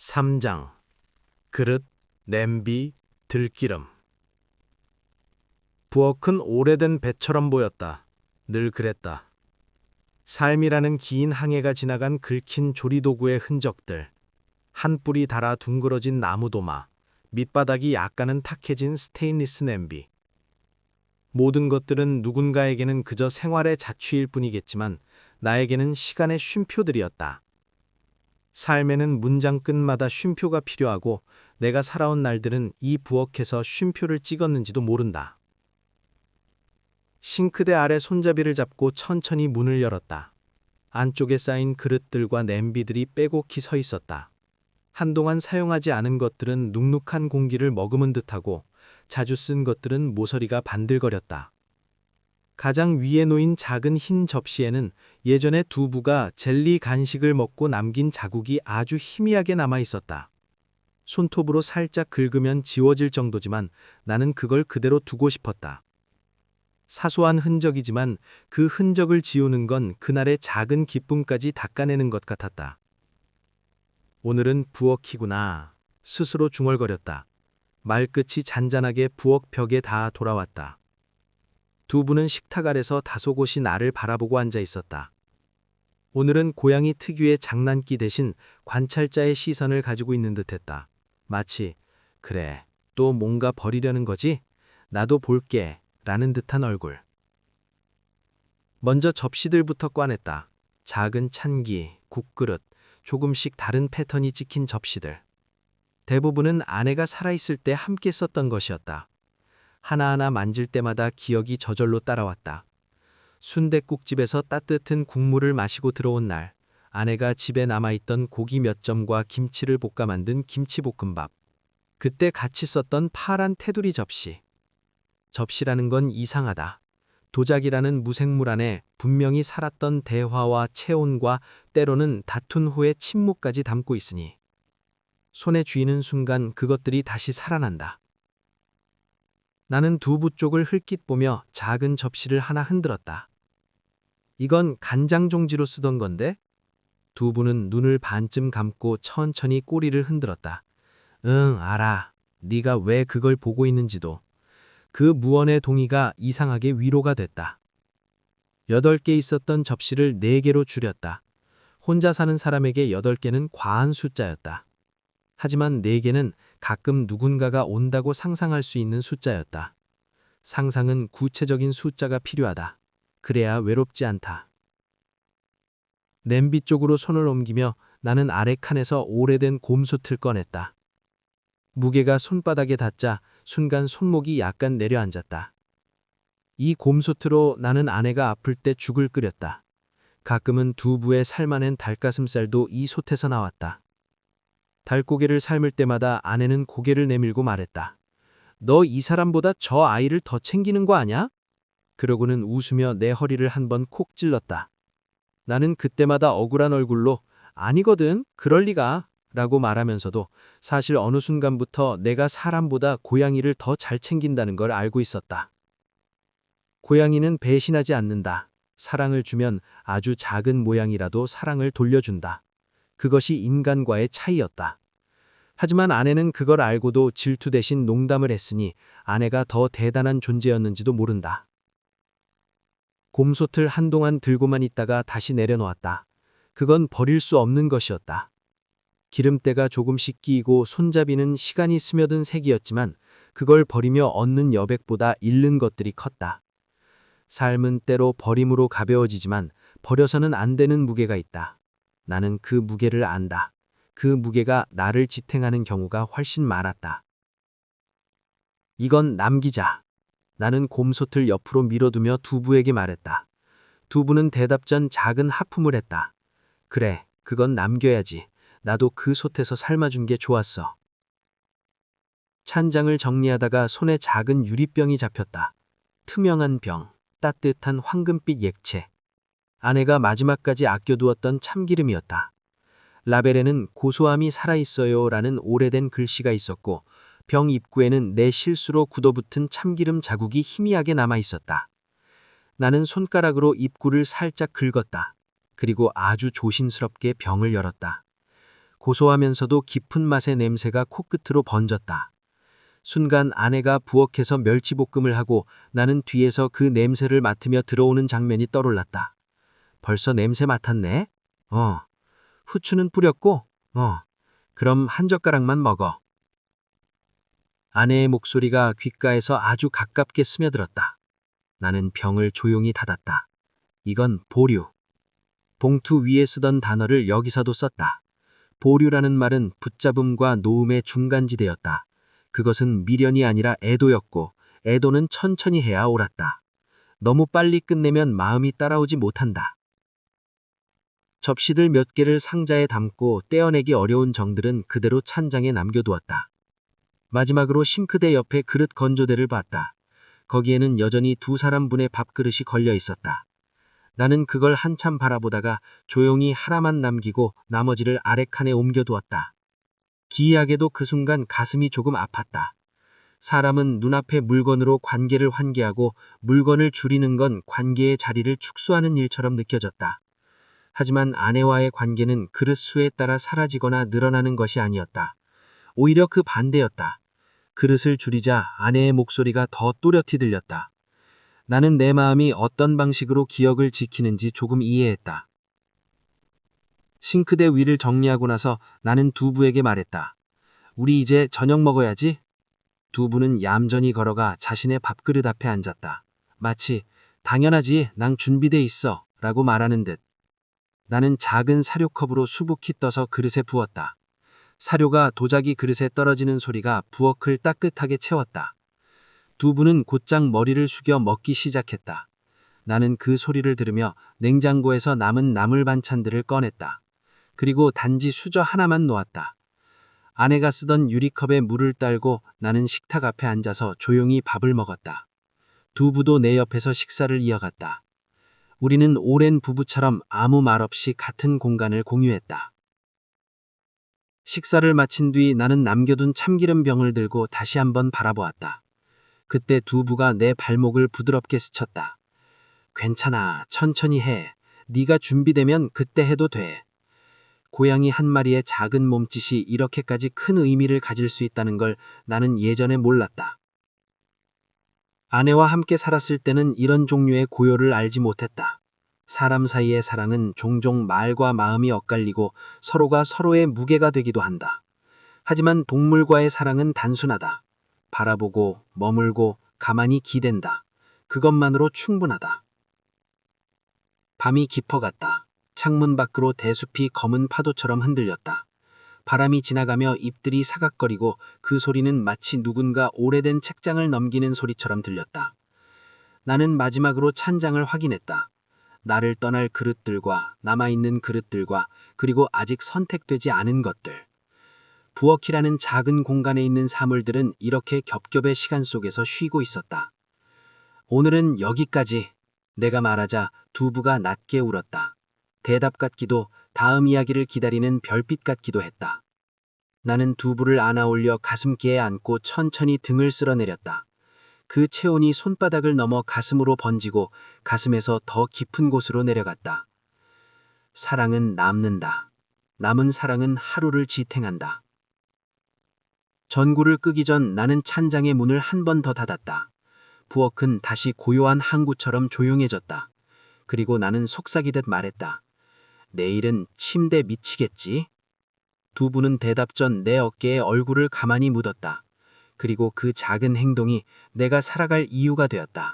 3장 그릇, 냄비, 들기름. 부엌은 오래된 배처럼 보였다. 늘 그랬다. 삶이라는 긴 항해가 지나간 긁힌 조리도구의 흔적들, 한 뿔이 닳아 둥그러진 나무도마, 밑바닥이 약간은 탁해진 스테인리스 냄비. 모든 것들은 누군가에게는 그저 생활의 자취일 뿐이겠지만 나에게는 시간의 쉼표들이었다. 삶에는 문장 끝마다 쉼표가 필요하고 내가 살아온 날들은 이 부엌에서 쉼표를 찍었는지도 모른다. 싱크대 아래 손잡이를 잡고 천천히 문을 열었다. 안쪽에 쌓인 그릇들과 냄비들이 빼곡히 서 있었다. 한동안 사용하지 않은 것들은 눅눅한 공기를 머금은 듯하고 자주 쓴 것들은 모서리가 반들거렸다. 가장 위에 놓인 작은 흰 접시에는 예전에 두부가 젤리 간식을 먹고 남긴 자국이 아주 희미하게 남아 있었다. 손톱으로 살짝 긁으면 지워질 정도지만 나는 그걸 그대로 두고 싶었다. 사소한 흔적이지만 그 흔적을 지우는 건 그날의 작은 기쁨까지 닦아내는 것 같았다. 오늘은 부엌이구나. 스스로 중얼거렸다. 말끝이 잔잔하게 부엌 벽에 닿아 돌아왔다. 두부는 식탁 아래서 다소곳이 나를 바라보고 앉아 있었다. 오늘은 고양이 특유의 장난기 대신 관찰자의 시선을 가지고 있는 듯했다. 마치 그래, 또 뭔가 버리려는 거지? 나도 볼게 라는 듯한 얼굴. 먼저 접시들부터 꺼냈다. 작은 찬기, 국그릇, 조금씩 다른 패턴이 찍힌 접시들. 대부분은 아내가 살아있을 때 함께 썼던 것이었다. 하나하나 만질 때마다 기억이 저절로 따라왔다. 순댓국집에서 따뜻한 국물을 마시고 들어온 날, 아내가 집에 남아있던 고기 몇 점과 김치를 볶아 만든 김치볶음밥. 그때 같이 썼던 파란 테두리 접시. 접시라는 건 이상하다. 도자기라는 무생물 안에 분명히 살았던 대화와 체온과 때로는 다툰 후의 침묵까지 담고 있으니 손에 쥐는 순간 그것들이 다시 살아난다. 나는 두부 쪽을 흘낏 보며 작은 접시를 하나 흔들었다. 이건 간장 종지로 쓰던 건데? 두부는 눈을 반쯤 감고 천천히 꼬리를 흔들었다. 응, 알아. 네가 왜 그걸 보고 있는지도. 그 무언의 동의가 이상하게 위로가 됐다. 8개 있었던 접시를 4개로 줄였다. 혼자 사는 사람에게 8개는 과한 숫자였다. 하지만 4개는 가끔 누군가가 온다고 상상할 수 있는 숫자였다. 상상은 구체적인 숫자가 필요하다. 그래야 외롭지 않다. 냄비 쪽으로 손을 옮기며 나는 아래 칸에서 오래된 곰솥을 꺼냈다. 무게가 손바닥에 닿자 순간 손목이 약간 내려앉았다. 이 곰솥으로 나는 아내가 아플 때 죽을 끓였다. 가끔은 두부에 삶아낸 닭가슴살도 이 솥에서 나왔다. 닭고기를 삶을 때마다 아내는 고개를 내밀고 말했다. 너 이 사람보다 저 아이를 더 챙기는 거 아냐? 그러고는 웃으며 내 허리를 한번 콕 찔렀다. 나는 그때마다 억울한 얼굴로 아니거든, 그럴 리가 라고 말하면서도 사실 어느 순간부터 내가 사람보다 고양이를 더 잘 챙긴다는 걸 알고 있었다. 고양이는 배신하지 않는다. 사랑을 주면 아주 작은 모양이라도 사랑을 돌려준다. 그것이 인간과의 차이였다. 하지만 아내는 그걸 알고도 질투 대신 농담을 했으니 아내가 더 대단한 존재였는지도 모른다. 곰솥을 한동안 들고만 있다가 다시 내려놓았다. 그건 버릴 수 없는 것이었다. 기름때가 조금씩 끼이고 손잡이는 시간이 스며든 색이었지만 그걸 버리며 얻는 여백보다 잃는 것들이 컸다. 삶은 때로 버림으로 가벼워지지만 버려서는 안 되는 무게가 있다. 나는 그 무게를 안다. 그 무게가 나를 지탱하는 경우가 훨씬 많았다. 이건 남기자. 나는 곰솥을 옆으로 밀어두며 두부에게 말했다. 두부는 대답 전 작은 하품을 했다. 그래, 그건 남겨야지. 나도 그 솥에서 삶아준 게 좋았어. 찬장을 정리하다가 손에 작은 유리병이 잡혔다. 투명한 병, 따뜻한 황금빛 액체. 아내가 마지막까지 아껴두었던 참기름이었다. 라벨에는 고소함이 살아있어요 라는 오래된 글씨가 있었고 병 입구에는 내 실수로 굳어붙은 참기름 자국이 희미하게 남아있었다. 나는 손가락으로 입구를 살짝 긁었다. 그리고 아주 조심스럽게 병을 열었다. 고소하면서도 깊은 맛의 냄새가 코끝으로 번졌다. 순간 아내가 부엌에서 멸치볶음을 하고 나는 뒤에서 그 냄새를 맡으며 들어오는 장면이 떠올랐다. 벌써 냄새 맡았네? 후추는 뿌렸고? 그럼 한 젓가락만 먹어. 아내의 목소리가 귓가에서 아주 가깝게 스며들었다. 나는 병을 조용히 닫았다. 이건 보류. 봉투 위에 쓰던 단어를 여기서도 썼다. 보류라는 말은 붙잡음과 놓음의 중간지대였다. 그것은 미련이 아니라 애도였고 애도는 천천히 해야 옳았다. 너무 빨리 끝내면 마음이 따라오지 못한다. 접시들 몇 개를 상자에 담고 떼어내기 어려운 정들은 그대로 찬장에 남겨두었다. 마지막으로 싱크대 옆에 그릇 건조대를 봤다. 거기에는 여전히 2사람분의 밥그릇이 걸려 있었다. 나는 그걸 한참 바라보다가 조용히 하나만 남기고 나머지를 아래칸에 옮겨두었다. 기이하게도 그 순간 가슴이 조금 아팠다. 사람은 눈앞의 물건으로 관계를 환기하고 물건을 줄이는 건 관계의 자리를 축소하는 일처럼 느껴졌다. 하지만 아내와의 관계는 그릇 수에 따라 사라지거나 늘어나는 것이 아니었다. 오히려 그 반대였다. 그릇을 줄이자 아내의 목소리가 더 또렷이 들렸다. 나는 내 마음이 어떤 방식으로 기억을 지키는지 조금 이해했다. 싱크대 위를 정리하고 나서 나는 두부에게 말했다. 우리 이제 저녁 먹어야지. 두부는 얌전히 걸어가 자신의 밥그릇 앞에 앉았다. 마치 당연하지, 난 준비돼 있어 라고 말하는 듯. 나는 작은 사료컵으로 수북히 떠서 그릇에 부었다. 사료가 도자기 그릇에 떨어지는 소리가 부엌을 따뜻하게 채웠다. 두부는 곧장 머리를 숙여 먹기 시작했다. 나는 그 소리를 들으며 냉장고에서 남은 나물 반찬들을 꺼냈다. 그리고 단지 수저 하나만 놓았다. 아내가 쓰던 유리컵에 물을 따르고 나는 식탁 앞에 앉아서 조용히 밥을 먹었다. 두부도 내 옆에서 식사를 이어갔다. 우리는 오랜 부부처럼 아무 말 없이 같은 공간을 공유했다. 식사를 마친 뒤 나는 남겨둔 참기름병을 들고 다시 한번 바라보았다. 그때 두부가 내 발목을 부드럽게 스쳤다. 괜찮아, 천천히 해. 네가 준비되면 그때 해도 돼. 고양이 한 마리의 작은 몸짓이 이렇게까지 큰 의미를 가질 수 있다는 걸 나는 예전에 몰랐다. 아내와 함께 살았을 때는 이런 종류의 고요를 알지 못했다. 사람 사이의 사랑은 종종 말과 마음이 엇갈리고 서로가 서로의 무게가 되기도 한다. 하지만 동물과의 사랑은 단순하다. 바라보고 머물고 가만히 기댄다. 그것만으로 충분하다. 밤이 깊어갔다. 창문 밖으로 대숲이 검은 파도처럼 흔들렸다. 바람이 지나가며 잎들이 사각거리고 그 소리는 마치 누군가 오래된 책장을 넘기는 소리처럼 들렸다. 나는 마지막으로 찬장을 확인했다. 나를 떠날 그릇들과 남아있는 그릇들과 그리고 아직 선택되지 않은 것들. 부엌이라는 작은 공간에 있는 사물들은 이렇게 겹겹의 시간 속에서 쉬고 있었다. 오늘은 여기까지. 내가 말하자 두부가 낮게 울었다. 대답 같기도 다음 이야기를 기다리는 별빛 같기도 했다. 나는 두부를 안아올려 가슴께에 안고 천천히 등을 쓸어내렸다. 그 체온이 손바닥을 넘어 가슴으로 번지고 가슴에서 더 깊은 곳으로 내려갔다. 사랑은 남는다. 남은 사랑은 하루를 지탱한다. 전구를 끄기 전 나는 찬장의 문을 한 번 더 닫았다. 부엌은 다시 고요한 항구처럼 조용해졌다. 그리고 나는 속삭이듯 말했다. 내일은 침대 미치겠지? 두부는 대답 전 내 어깨에 얼굴을 가만히 묻었다. 그리고 그 작은 행동이 내가 살아갈 이유가 되었다.